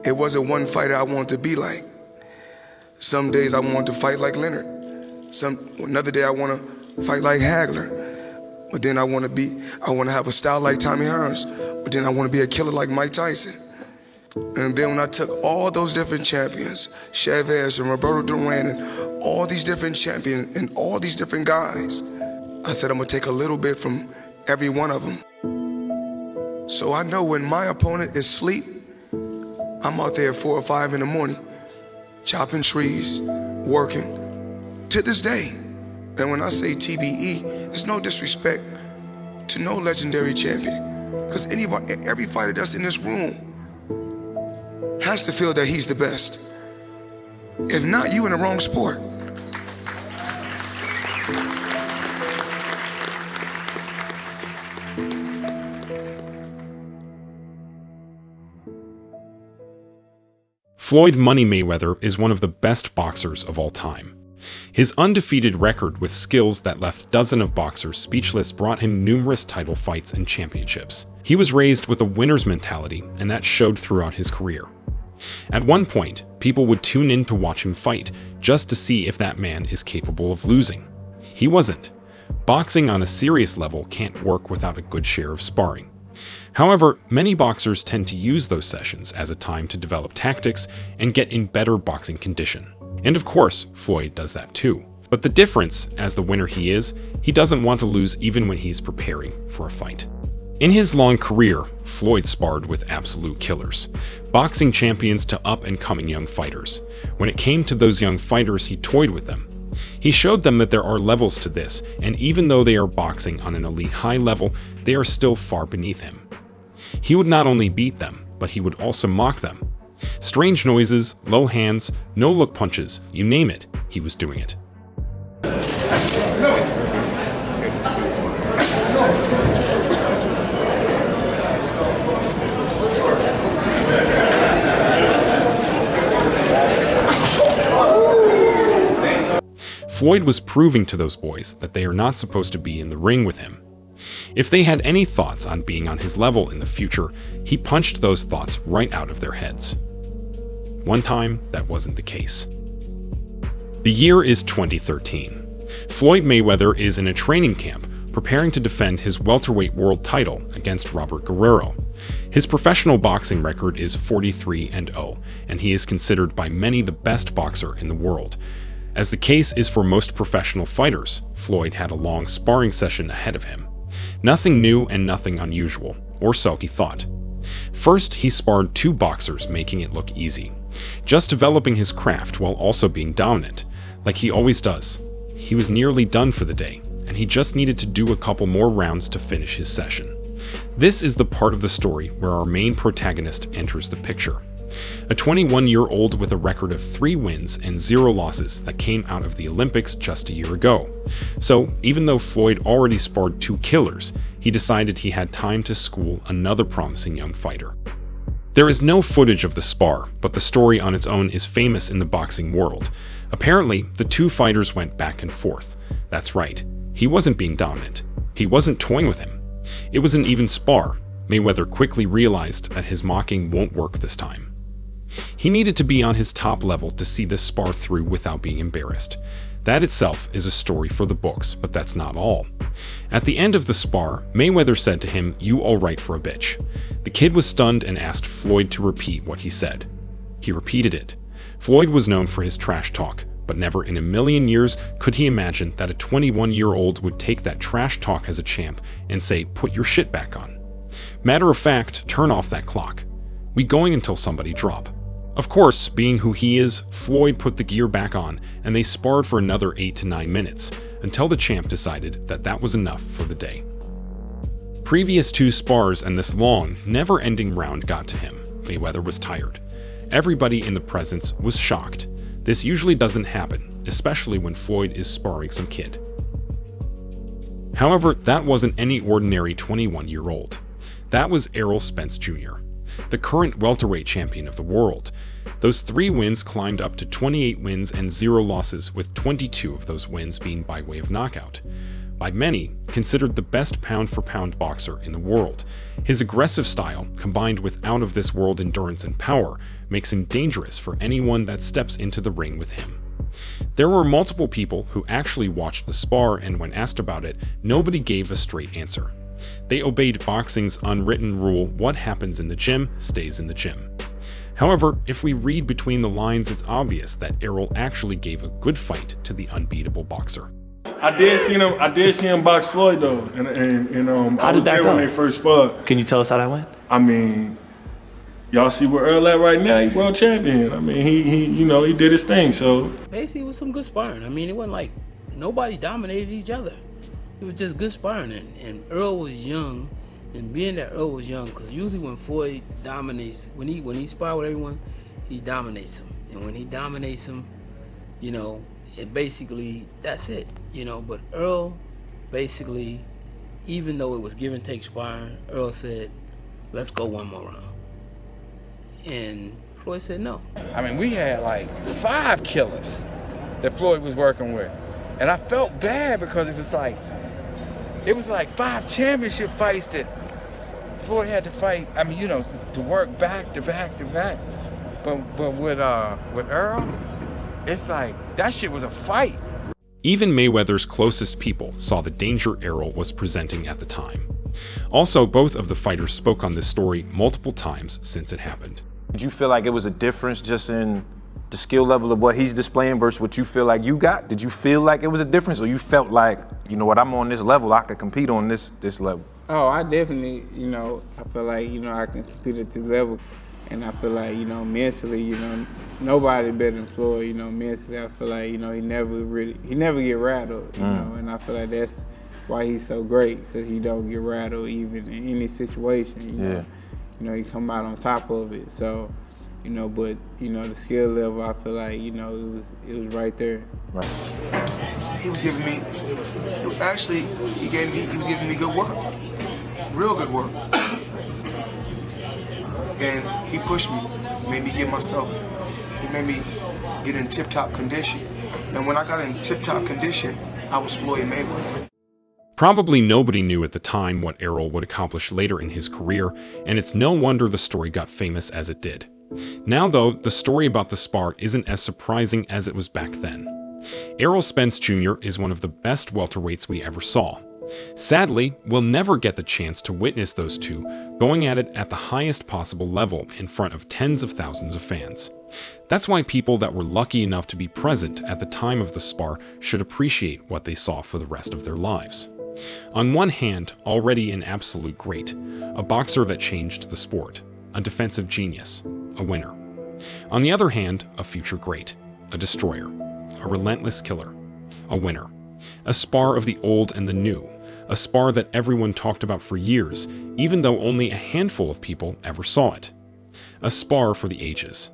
It wasn't one fighter I wanted to be like. Some days I wanted to fight like Leonard. Another day I want to fight like Hagler. But then I want to have a style like Tommy Hearns. But then I want to be a killer like Mike Tyson. And then when I took all those different champions, Chavez and Roberto Duran and all these different champions and all these different guys, I said I'm gonna take a little bit from every one of them. So I know when my opponent is asleep, I'm out there at 4 or 5 in the morning, chopping trees, working, to this day. And when I say TBE, it's no disrespect to no legendary champion, because every fighter that's in this room has to feel that he's the best. If not, you in the wrong sport. Floyd "Money" Mayweather is one of the best boxers of all time. His undefeated record with skills that left dozens of boxers speechless brought him numerous title fights and championships. He was raised with a winner's mentality, and that showed throughout his career. At one point, people would tune in to watch him fight just to see if that man is capable of losing. He wasn't. Boxing on a serious level can't work without a good share of sparring. However, many boxers tend to use those sessions as a time to develop tactics and get in better boxing condition. And of course, Floyd does that too. But the difference, as the winner he is, he doesn't want to lose even when he's preparing for a fight. In his long career, Floyd sparred with absolute killers, boxing champions to up-and-coming young fighters. When it came to those young fighters, he toyed with them. He showed them that there are levels to this, and even though they are boxing on an elite high level, they are still far beneath him. He would not only beat them, but he would also mock them. Strange noises, low hands, no-look punches, you name it, he was doing it. Floyd was proving to those boys that they are not supposed to be in the ring with him. If they had any thoughts on being on his level in the future, he punched those thoughts right out of their heads. One time, that wasn't the case. The year is 2013. Floyd Mayweather is in a training camp preparing to defend his welterweight world title against Robert Guerrero. His professional boxing record is 43-0, and he is considered by many the best boxer in the world. As the case is for most professional fighters, Floyd had a long sparring session ahead of him. Nothing new and nothing unusual, or so he thought. First, he sparred 2 boxers, making it look easy, just developing his craft while also being dominant, like he always does. He was nearly done for the day, and he just needed to do a couple more rounds to finish his session. This is the part of the story where our main protagonist enters the picture. A 21-year-old with a record of 3 wins and 0 losses that came out of the Olympics just a year ago. So, even though Floyd already sparred 2 killers, he decided he had time to school another promising young fighter. There is no footage of the spar, but the story on its own is famous in the boxing world. Apparently, the 2 fighters went back and forth. That's right, he wasn't being dominant. He wasn't toying with him. It was an even spar. Mayweather quickly realized that his mocking won't work this time. He needed to be on his top level to see this spar through without being embarrassed. That itself is a story for the books, but that's not all. At the end of the spar, Mayweather said to him, "You all right for a bitch?" The kid was stunned and asked Floyd to repeat what he said. He repeated it. Floyd was known for his trash talk, but never in a million years could he imagine that a 21-year-old would take that trash talk as a champ and say, "Put your shit back on. Matter of fact, turn off that clock. We going until somebody drop." Of course, being who he is, Floyd put the gear back on, and they sparred for another 8 to 9 minutes, until the champ decided that that was enough for the day. Previous 2 spars and this long, never-ending round got to him. Mayweather was tired. Everybody in the presence was shocked. This usually doesn't happen, especially when Floyd is sparring some kid. However, that wasn't any ordinary 21-year-old. That was Errol Spence Jr., the current welterweight champion of the world. Those 3 wins climbed up to 28 wins and 0 losses, with 22 of those wins being by way of knockout. by many considered the best pound-for-pound boxer in the world. His aggressive style, combined with out-of-this-world endurance and power, makes him dangerous for anyone that steps into the ring with him. There were multiple people who actually watched the spar, and when asked about it, nobody gave a straight answer. They obeyed boxing's unwritten rule: what happens in the gym stays in the gym. However, if we read between the lines, it's obvious that Errol actually gave a good fight to the unbeatable boxer. I did see him box Floyd though, and How I was did that there go? when they first sparred. Can you tell us how that went? I mean, y'all see where Earl at right now? He world champion. I mean, he did his thing. So basically, it was some good sparring. I mean, it wasn't like nobody dominated each other. It was just good sparring, and Earl was young, and being that Earl was young, because usually when Floyd dominates, when he sparred with everyone, he dominates them, and when he dominates them, it basically, that's it, But Earl, basically, even though it was give and take sparring, Earl said, "Let's go one more round," and Floyd said no. I mean, we had like 5 killers that Floyd was working with, and I felt bad because it was like 5 championship fights that Floyd had to fight. I mean, to work back to back to back. But with Earl, it's like that shit was a fight. Even Mayweather's closest people saw the danger Errol was presenting at the time. Also, both of the fighters spoke on this story multiple times since it happened. Did you feel like it was a difference just in the skill level of what he's displaying versus what you feel like you got? Did you feel like it was a difference, or you felt like, I'm on this level, I could compete on this level? Oh, I definitely, I feel like, I can compete at this level. And I feel like, mentally, nobody better than Floyd, mentally. I feel like, he never get rattled, and I feel like that's why he's so great, because he don't get rattled even in any situation, he come out on top of it. So, but, the skill level, I feel like, it was right there. Right. He was giving me, he was giving me good work, real good work. And he pushed me, made me get in tip-top condition. And when I got in tip-top condition, I was Floyd Mayweather. Probably nobody knew at the time what Errol would accomplish later in his career, and it's no wonder the story got famous as it did. Now though, the story about the spar isn't as surprising as it was back then. Errol Spence Jr. is one of the best welterweights we ever saw. Sadly, we'll never get the chance to witness those two going at it at the highest possible level in front of tens of thousands of fans. That's why people that were lucky enough to be present at the time of the spar should appreciate what they saw for the rest of their lives. On one hand, already an absolute great, a boxer that changed the sport, a defensive genius, a winner. On the other hand, a future great, a destroyer, a relentless killer, a winner, a spar of the old and the new, a spar that everyone talked about for years, even though only a handful of people ever saw it. A spar for the ages.